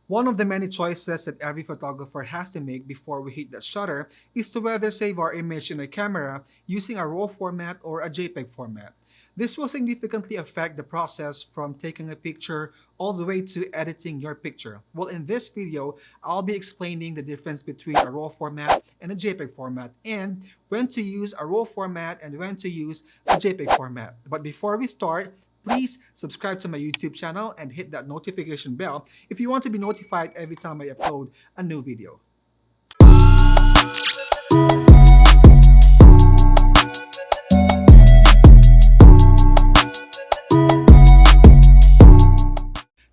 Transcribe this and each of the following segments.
One of the many choices that every photographer has to make before we hit that shutter is to whether save our image in a camera using a RAW format or a JPEG format. This will significantly affect the process from taking a picture all the way to editing your picture. Well, in this video, I'll be explaining the difference between a RAW format and a JPEG format and when to use a RAW format and when to use a JPEG format. But before we start, please subscribe to my YouTube channel and hit that notification bell if you want to be notified every time I upload a new video.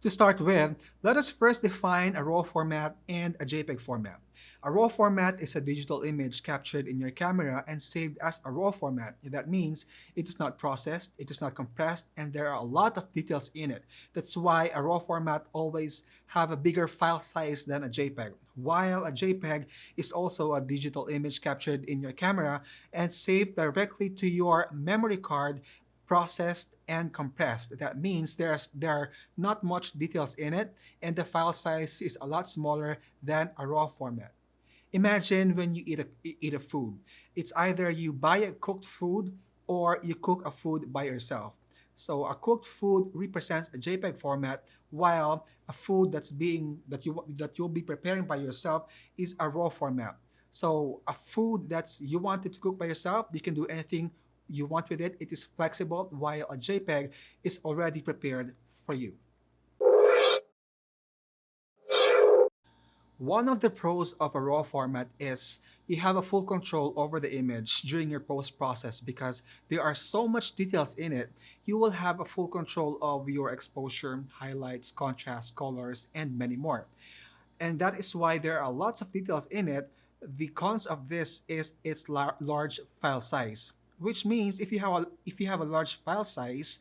To start with, let us first define a RAW format and a JPEG format. A RAW format is a digital image captured in your camera and saved as a RAW format. That means it is not processed, it is not compressed, and there are a lot of details in it. That's why a RAW format always have a bigger file size than a JPEG. While a JPEG is also a digital image captured in your camera and saved directly to your memory card, processed and compressed. That means there are not much details in it and the file size is a lot smaller than a RAW format. Imagine when you eat a food. It's either you buy a cooked food or you cook a food by yourself. So a cooked food represents a JPEG format, while a food that you'll be preparing by yourself is a RAW format. So a food that's you wanted to cook by yourself, you can do anything you want with it. It is flexible, while a JPEG is already prepared for you. One of the pros of a RAW format is you have a full control over the image during your post process because there are so much details in it. You will have a full control of your exposure, highlights, contrast, colors, and many more. And that is why there are lots of details in it. The cons of this is its large file size, which means if you have a large file size,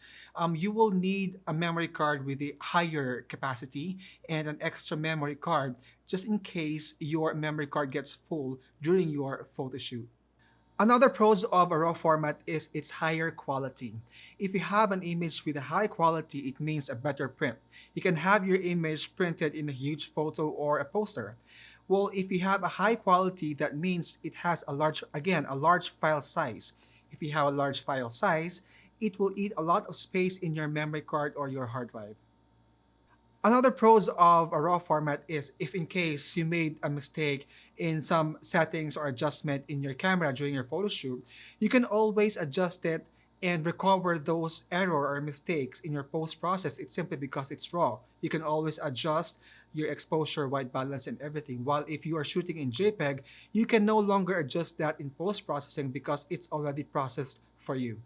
you will need a memory card with a higher capacity and an extra memory card just in case your memory card gets full during your photo shoot. Another pros of a RAW format is its higher quality. If you have an image with a high quality, it means a better print. You can have your image printed in a huge photo or a poster. Well, if you have a high quality, that means it has a large file size. If you have a large file size, it will eat a lot of space in your memory card or your hard drive. Another pros of a RAW format is if in case you made a mistake in some settings or adjustment in your camera during your photo shoot, you can always adjust it and recover those error or mistakes in your post process. It's simply because it's RAW. You can always adjust your exposure, white balance, and everything. While if you are shooting in JPEG, you can no longer adjust that in post processing because it's already processed for you.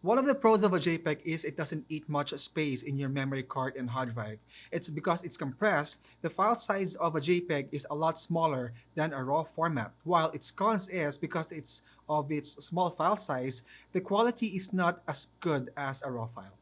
One of the pros of a JPEG is it doesn't eat much space in your memory card and hard drive. It's because it's compressed, the file size of a JPEG is a lot smaller than a RAW format. While its cons is because of its small file size, the quality is not as good as a RAW file.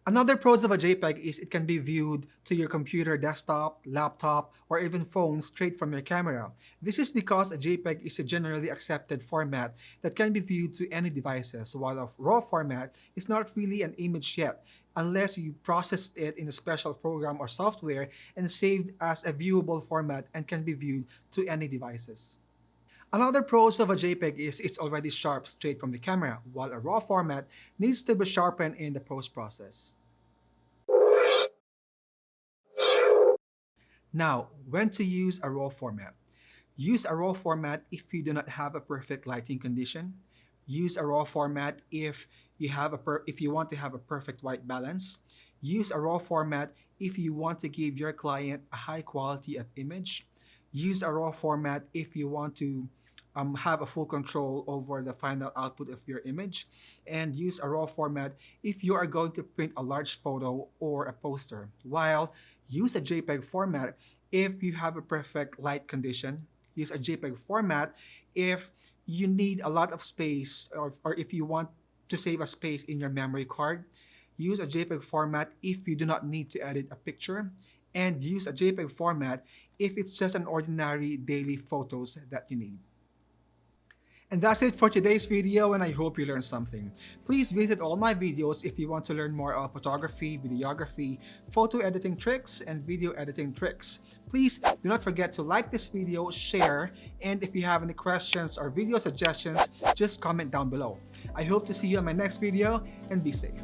Another pros of a JPEG is it can be viewed to your computer, desktop, laptop, or even phone straight from your camera. This is because a JPEG is a generally accepted format that can be viewed to any devices, while a RAW format is not really an image yet, unless you processed it in a special program or software and saved as a viewable format and can be viewed to any devices. Another pros of a JPEG is it's already sharp straight from the camera, while a RAW format needs to be sharpened in the post process. Now, when to use a RAW format? Use a RAW format if you do not have a perfect lighting condition. Use a RAW format if you want to have a perfect white balance. Use a RAW format if you want to give your client a high quality of image. Use a RAW format if you want to have a full control over the final output of your image. And use a RAW format if you are going to print a large photo or a poster. While use a JPEG format if you have a perfect light condition. Use a JPEG format if you need a lot of space or if you want to save a space in your memory card. Use a JPEG format if you do not need to edit a picture. And use a JPEG format if it's just an ordinary daily photos that you need. And that's it for today's video, and I hope you learned something. Please visit all my videos if you want to learn more of photography, videography, photo editing tricks, and video editing tricks. Please do not forget to like this video, share, and if you have any questions or video suggestions, just comment down below. I hope to see you in my next video, and be safe.